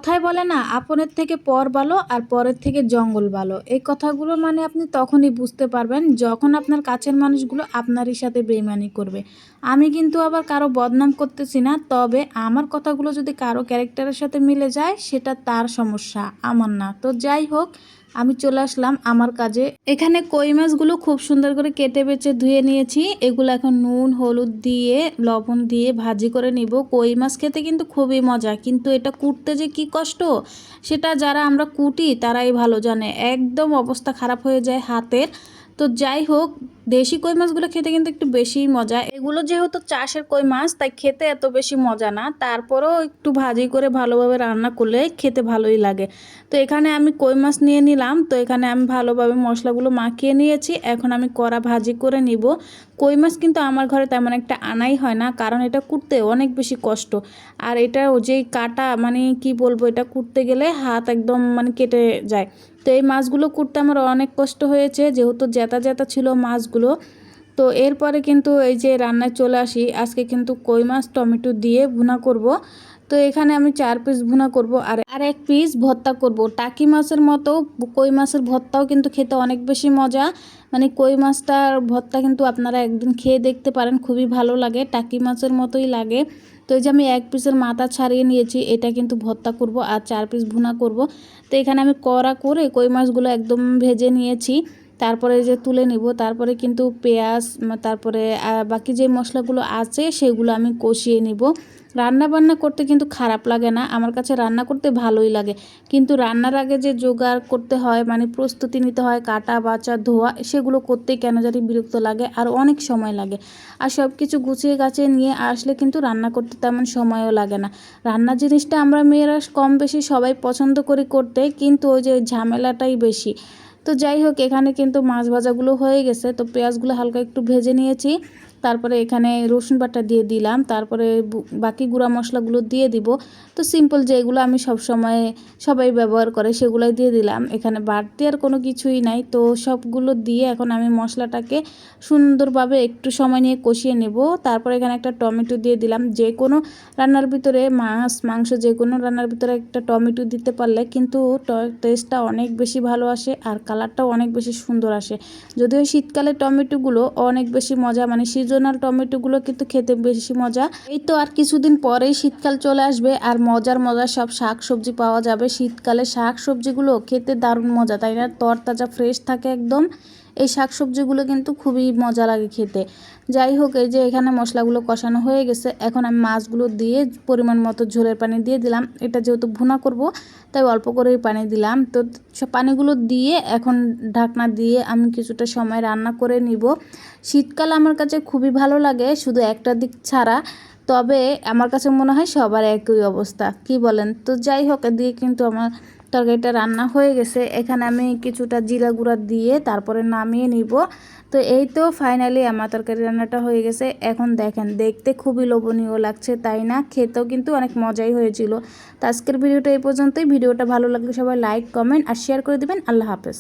কথায় বলে না, আপনের থেকে পর ভালো আর পরের থেকে জঙ্গল ভালো। এই কথাগুলো মানে আপনি তখনই বুঝতে পারবেন যখন আপনার কাছের মানুষগুলো আপনারই সাথে বেইমানি করবে। আমি কিন্তু আবার কারো বদনাম করতেছি না, তবে আমার কথাগুলো যদি কারো ক্যারেক্টারের সাথে মিলে যায় সেটা তার সমস্যা, আমার না। তো যাই হোক, আমি চলে আসলাম আমার কাজে। এখানে কই মাছগুলো খুব সুন্দর করে কেটে বেছে ধুয়ে নিয়েছি। এগুলো এখন নুন হলুদ দিয়ে লবণ দিয়ে ভাজি করে নিব। কই মাছ খেতে কিন্তু খুবই মজা, কিন্তু এটা কুটতে যে কি কষ্ট সেটা যারা আমরা কুটি তারাই ভালো জানে। একদম অবস্থা খারাপ হয়ে যায় হাতের। তো যাই হোক, দেশি কই মাছগুলো খেতে কিন্তু একটু বেশিই মজা। এগুলো যেহেতু চাষের কই মাছ তাই খেতে এত বেশি মজা না, তারপরেও একটু ভাজি করে ভালোভাবে রান্না করলে খেতে ভালোই লাগে। তো এখানে আমি কই মাছ নিয়ে নিলাম। তো এখানে আমি ভালোভাবে মশলাগুলো মাখিয়ে নিয়েছি। এখন আমি কড়া ভাজি করে নিব। কই মাছ কিন্তু আমার ঘরে তেমন একটা আনাই হয় না, কারণ এটা কুটতে অনেক বেশি কষ্ট। আর এটা যেই কাটা মানে কি বলবো, এটা কুটতে গেলে হাত একদম মানে কেটে যায়। তো এই মাছগুলো কুটতে আমার অনেক কষ্ট হয়েছে, যেহেতু জেতা জেতা ছিল মাছগুলো। তো এরপরে কিন্তু এই যে রান্নায় চলে আসি। আজকে কিন্তু কই মাছ টমেটো দিয়ে ভুনা করব। তো এখানে আমি 4 পিস ভুনা করব আর 1 পিস ভর্তা করব। টাকি মাছের মতো কই মাছের ভর্তাও কিন্তু খেতে অনেক বেশি মজা। মানে কই মাছটার ভর্তা কিন্তু আপনারা একদিন খেয়ে দেখতে পারেন, খুবই ভালো লাগে, টাকি মাছের মতোই লাগে। তো এই যে আমি 1 পিসের মাথা ছাড়িয়ে নিয়েছি, এটা কিন্তু ভর্তা করব আর 4 পিস ভুনা করব। তো এখানে আমি কড়া করে কই মাছগুলো একদম ভেজে নিয়েছি। তারপরে যে তুলে নিব, তারপরে কিন্তু পেঁয়াজ, তারপরে বাকি যে মশলাগুলো আছে সেগুলো আমি কষিয়ে নিব। রান্না বান্না করতে কিন্তু খারাপ লাগে না, আমার কাছে রান্না করতে ভালোই লাগে। কিন্তু রান্নার আগে যে জোগাড় করতে হয়, মানে প্রস্তুতি নিতে হয়, কাটা বাছা ধোয়া, সেগুলো করতেই কেন জানি বিরক্ত লাগে আর অনেক সময় লাগে। আর সব কিছু গুছিয়ে গাছিয়ে নিয়ে আসলে কিন্তু রান্না করতে তেমন সময়ও লাগে না। রান্না জিনিসটা আমরা মেয়েরা কম বেশি সবাই পছন্দ করি করতে, কিন্তু ওই যে ঝামেলাটাই বেশি। তো যাই হোক, এখানে কিন্তু মাছ ভাজাগুলো হয়ে গেছে। তো পেঁয়াজগুলো হালকা একটু ভেজে নিয়েছি। তারপরে এখানে রসুন বাটা দিয়ে দিলাম। তারপরে বাকি গুঁড়া মশলাগুলো দিয়ে দিব। তো সিম্পল যেগুলো আমি সবাই ব্যবহার করে সেগুলোই দিয়ে দিলাম। এখানে বাড়তি আর কোনো কিছুই নাই। তো সবগুলো দিয়ে এখন আমি মশলাটাকে সুন্দরভাবে একটু সময় নিয়ে কষিয়ে নেব। তারপরে এখানে একটা টমেটো দিয়ে দিলাম। যে কোনো রান্নার ভিতরে মাছ মাংস যে কোনো রান্নার ভিতরে একটা টমেটো দিতে পারলে কিন্তু টেস্টটা অনেক বেশি ভালো আসে আর কালারটাও অনেক বেশি সুন্দর আসে। যদিও শীতকালে টমেটোগুলো অনেক বেশি মজা, মানে সিজনাল টমেটোগুলো কিন্তু খেতে বেশি মজা। এই তো আর কিছুদিন পরেই শীতকাল চলে আসবে আর মজার মজার সব শাক সবজি পাওয়া যাবে। শীতকালে শাক সবজিগুলো খেতে দারুণ মজা, তাই না? তরতাজা ফ্রেশ থাকে একদম। এই শাক সবজিগুলো কিন্তু খুবই মজা লাগে খেতে। যাই হোক, এই যে এখানে মশলাগুলো কষানো হয়ে গেছে, এখন আমি মাছগুলো দিয়ে পরিমাণ মতো ঝোলের পানি দিয়ে দিলাম। এটা যেহেতু ভুনা করব তাই অল্প করেই পানি দিলাম। তো সব পানিগুলো দিয়ে এখন ঢাকনা দিয়ে আমি কিছুটা সময় রান্না করে নিব। শীতকাল আমার কাছে খুবই ভালো লাগে, শুধু একটা দিক ছাড়া। তবে আমার কাছে মনে হয় সবার একই অবস্থা, কি বলেন? তো যাই হোক, এদিকে কিন্তু আমার তরকারিটা রান্না হয়ে গেছে। এখানে আমি কিছুটা জিরা গুঁড়া দিয়ে তারপরে নামিয়ে নিব। তো এই তো ফাইনালি আমার তরকারি রান্নাটা হয়ে গেছে। এখন দেখেন, দেখতে খুবই লোভনীয় লাগছে, তাই না? খেতেও কিন্তু অনেক মজাই হয়েছিল। তো আজকের ভিডিওটা এই পর্যন্তই। ভিডিওটা ভালো লাগলে সবাই লাইক কমেন্ট আর শেয়ার করে দিবেন। আল্লাহ হাফেজ।